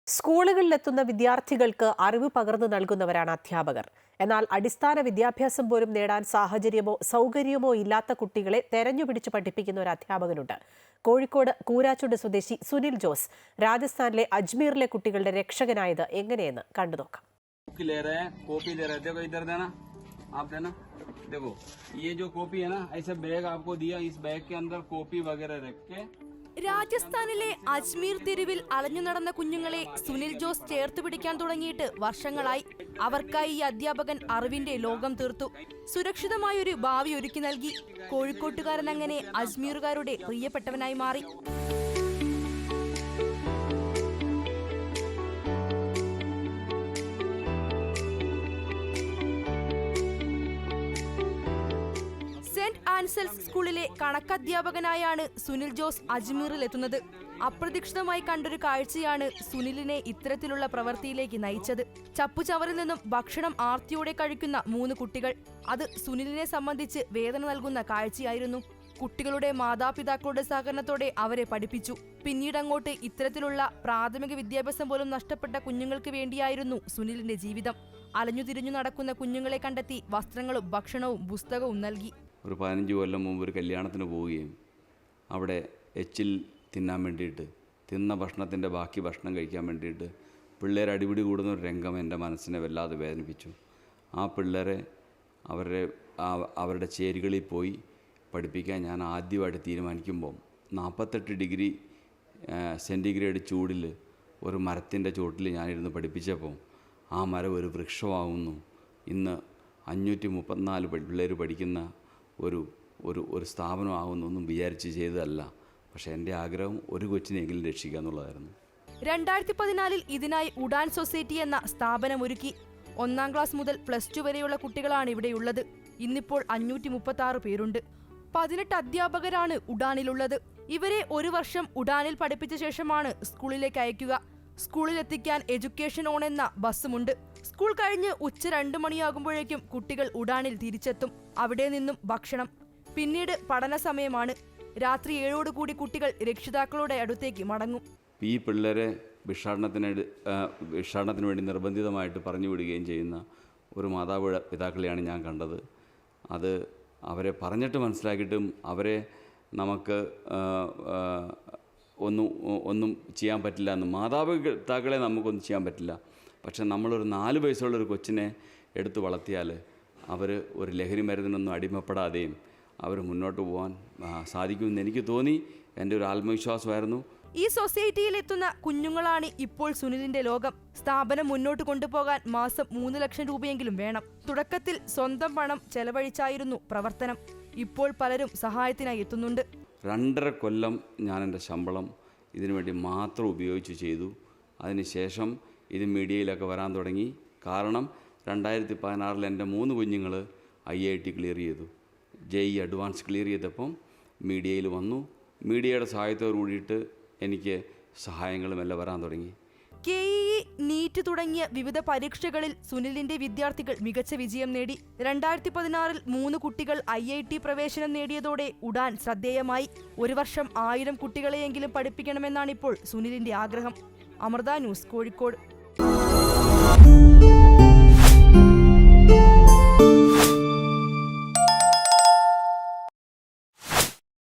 സ്കൂളുകളിലെത്തുന്ന വിദ്യാർത്ഥികൾക്ക് അറിവ് പകർന്നു നൽകുന്നവരാണ് അധ്യാപകർ. എന്നാൽ അടിസ്ഥാന വിദ്യാഭ്യാസം പോലും നേടാൻ സാഹചര്യമോ സൗകര്യമോ ഇല്ലാത്ത കുട്ടികളെ തെരഞ്ഞുപിടിച്ച് പഠിപ്പിക്കുന്ന ഒരു അധ്യാപകനുണ്ട്. കോഴിക്കോട് കൂരാച്ചുണ്ട് സ്വദേശി സുനിൽ ജോസ് രാജസ്ഥാനിലെ അജ്മീറിലെ കുട്ടികളുടെ രക്ഷകനായത് എങ്ങനെയെന്ന് കണ്ടുനോക്കാം. देखो ये जो कॉपी है ना, ऐसे बैग आपको दिया, इस बैग के अंदर कॉपी वगैरह रख के രാജസ്ഥാനിലെ അജ്മീർ തെരുവിൽ അലഞ്ഞു നടന്ന കുഞ്ഞുങ്ങളെ സുനിൽ ജോസ് ചേർത്ത് പിടിക്കാൻ തുടങ്ങിയിട്ട് വർഷങ്ങളായി. അവർക്കായി ഈ അധ്യാപകൻ അറിവിന്റെ ലോകം തീർത്തു. സുരക്ഷിതമായൊരു ഭാവി ഒരുക്കി നൽകി. കോഴിക്കോട്ടുകാരൻ അങ്ങനെ അജ്മീറുകാരുടെ പ്രിയപ്പെട്ടവനായി മാറി. സെന്റ് ആൻസൽസ് സ്കൂളിലെ കണക്കധ്യാപകനായാണ് സുനിൽ ജോസ് അജ്മീറിലെത്തുന്നത്. അപ്രതീക്ഷിതമായി കണ്ടൊരു കാഴ്ചയാണ് സുനിലിനെ ഇത്തരത്തിലുള്ള പ്രവൃത്തിയിലേക്ക് നയിച്ചത്. ചപ്പുചവറിൽ നിന്നും ഭക്ഷണം ആർത്തിയോടെ കഴിക്കുന്ന 3 കുട്ടികൾ. അത് സുനിലിനെ സംബന്ധിച്ച് വേദന നൽകുന്ന കാഴ്ചയായിരുന്നു. കുട്ടികളുടെ മാതാപിതാക്കളുടെ സഹകരണത്തോടെ അവരെ പഠിപ്പിച്ചു. പിന്നീടങ്ങോട്ട് ഇത്തരത്തിലുള്ള പ്രാഥമിക വിദ്യാഭ്യാസം പോലും നഷ്ടപ്പെട്ട കുഞ്ഞുങ്ങൾക്ക് വേണ്ടിയായിരുന്നു സുനിലിന്റെ ജീവിതം. അലഞ്ഞുതിരിഞ്ഞു നടക്കുന്ന കുഞ്ഞുങ്ങളെ കണ്ടെത്തി വസ്ത്രങ്ങളും ഭക്ഷണവും പുസ്തകവും നൽകി. ഒരു 15 കൊല്ലം മുമ്പ് ഒരു കല്യാണത്തിന് പോവുകയും അവിടെ എച്ചിൽ തിന്നാൻ വേണ്ടിയിട്ട് തിന്ന ഭക്ഷണത്തിൻ്റെ ബാക്കി ഭക്ഷണം കഴിക്കാൻ വേണ്ടിയിട്ട് പിള്ളേർ അടിപിടി കൂടുന്ന ഒരു രംഗം എൻ്റെ മനസ്സിനെ വല്ലാതെ വേദനിപ്പിച്ചു. ആ പിള്ളേരെ അവരുടെ ചേരികളിൽ പോയി പഠിപ്പിക്കാൻ ഞാൻ ആദ്യമായിട്ട് തീരുമാനിക്കുമ്പോൾ 48 ഡിഗ്രി സെൻറ്റിഗ്രേഡ് ചൂടിൽ ഒരു മരത്തിൻ്റെ ചുവട്ടിൽ ഞാനിരുന്ന് പഠിപ്പിച്ചപ്പോൾ ആ മരം ഒരു വൃക്ഷമാകുന്നു. ഇന്ന് 534 പിള്ളേർ പഠിക്കുന്ന ഒരു സ്ഥാപനമാകുന്നൊന്നും വിചാരിച്ച് ചെയ്തതല്ല. പക്ഷേ എൻ്റെ ആഗ്രഹം ഒരു കൊച്ചിനെങ്കിലും രക്ഷിക്കുക എന്നുള്ളതായിരുന്നു. 2014 ഇതിനായി ഉഡാൻ സൊസൈറ്റി എന്ന സ്ഥാപനം ഒരുക്കി. 1ാം ക്ലാസ് മുതൽ +2 വരെയുള്ള കുട്ടികളാണ് ഇവിടെയുള്ളത്. ഇന്നിപ്പോൾ 536 പേരുണ്ട്. 18 അധ്യാപകരാണ് ഉഡാനിലുള്ളത്. ഇവരെ ഒരു വർഷം ഉഡാനിൽ പഠിപ്പിച്ച ശേഷമാണ് സ്കൂളിലേക്ക് അയക്കുക. സ്കൂളിലെത്തിക്കാൻ എഡ്യൂക്കേഷൻ ഓൺ എന്ന ബസ്സുമുണ്ട്. സ്കൂൾ കഴിഞ്ഞ് ഉച്ച 2 മണിയാകുമ്പോഴേക്കും കുട്ടികൾ ഉഡാനിൽ തിരിച്ചെത്തും. അവിടെ നിന്നും ഭക്ഷണം. പിന്നീട് പഠന സമയമാണ്. രാത്രി 7 കുട്ടികൾ രക്ഷിതാക്കളുടെ അടുത്തേക്ക് മടങ്ങും. ഈ പിള്ളേരെ ഭിക്ഷാടനത്തിന് വേണ്ടി നിർബന്ധിതമായിട്ട് പറഞ്ഞു വിടുകയും ചെയ്യുന്ന ഒരു മാതാപിതാക്കളെയാണ് ഞാൻ കണ്ടത്. അത് അവരെ പറഞ്ഞിട്ട് മനസ്സിലാക്കിയിട്ടും അവരെ നമുക്ക് ഒന്നും ചെയ്യാൻ പറ്റില്ല എന്ന്. മാതാപിതാക്കളെ നമുക്കൊന്നും ചെയ്യാൻ പറ്റില്ല. പക്ഷെ നമ്മളൊരു 4 വയസ്സുള്ളൊരു കൊച്ചിനെ എടുത്ത് വളർത്തിയാൽ അവർ ഒരു ലഹരി മരുന്നിനൊന്നും അടിമപ്പെടാതെയും അവർ മുന്നോട്ട് പോകാൻ സാധിക്കുമെന്ന് എനിക്ക് തോന്നി. എൻ്റെ ഒരു ആത്മവിശ്വാസമായിരുന്നു. ഈ സൊസൈറ്റിയിലെത്തുന്ന കുഞ്ഞുങ്ങളാണ് ഇപ്പോൾ സുനിലിന്റെ ലോകം. സ്ഥാപനം മുന്നോട്ട് കൊണ്ടുപോകാൻ മാസം 3 ലക്ഷം രൂപയെങ്കിലും വേണം. തുടക്കത്തിൽ സ്വന്തം പണം ചെലവഴിച്ചായിരുന്നു പ്രവർത്തനം. ഇപ്പോൾ പലരും സഹായത്തിനായി എത്തുന്നുണ്ട്. 2.5 കൊല്ലം ഞാൻ എൻ്റെ ശമ്പളം ഇതിനുവേണ്ടി മാത്രം ഉപയോഗിച്ച് ചെയ്തു. അതിനുശേഷം ഇത് മീഡിയയിലൊക്കെ വരാൻ തുടങ്ങി. കാരണം 2016 എൻ്റെ 3 കുഞ്ഞുങ്ങൾ IIT ക്ലിയർ ചെയ്തു. JEE അഡ്വാൻസ് ക്ലിയർ ചെയ്തപ്പം മീഡിയയിൽ വന്നു. മീഡിയയുടെ സഹായത്തോടു കൂടിയിട്ട് എനിക്ക് സഹായങ്ങളുമെല്ലാം വരാൻ തുടങ്ങി. KEE, നീറ്റ് തുടങ്ങിയ വിവിധ പരീക്ഷകളിൽ സുനിലിന്റെ വിദ്യാർത്ഥികൾ മികച്ച വിജയം നേടി. 2016 3 കുട്ടികൾ IIT പ്രവേശനം നേടിയതോടെ ഉഡാൻ ശ്രദ്ധേയമായി. ഒരു വർഷം 1000 കുട്ടികളെയെങ്കിലും പഠിപ്പിക്കണമെന്നാണിപ്പോൾ സുനിലിന്റെ ആഗ്രഹം. അമൃത ന്യൂസ്, കോഴിക്കോട്.